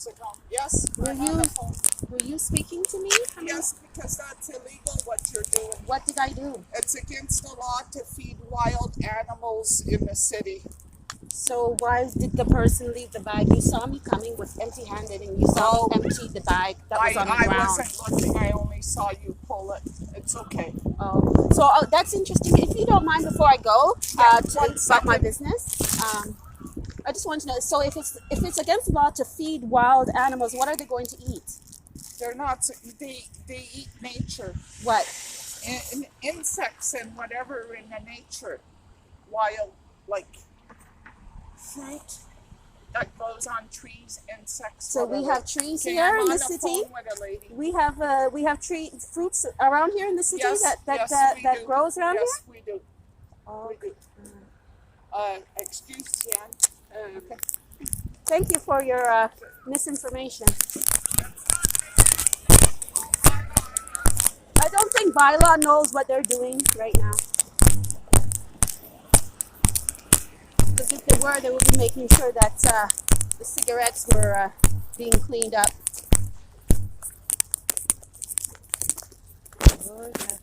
sit down. Yes, Were I'm on you the phone. were you speaking to me? Yes, because that's illegal what you're doing. What did I do? It's against the law to feed wild animals in the city. So why did the person leave the bag? You saw me coming with empty-handed, and you saw me empty the bag that was on the I ground. wasn't looking. I only saw you pull it. It's okay. Oh, so that's interesting. If you don't mind, before I go to one about my second. business, I just want to know. So if it's against the law to feed wild animals, what are they going to eat? They're not. They eat nature. What? Insects and whatever in the nature. Wild, like fruit that grows on trees, insects. So we whatever. have trees Okay, here I'm in on the the city. phone with a lady. We have fruits around here in the city Yes, that we do. grows around yes, here. we do. Oh, We do. Excuse Jan. okay. Thank you for your misinformation. I don't think Bylaw knows what they're doing right now. Because if they were, they would be making sure that the cigarettes were being cleaned up. Lord have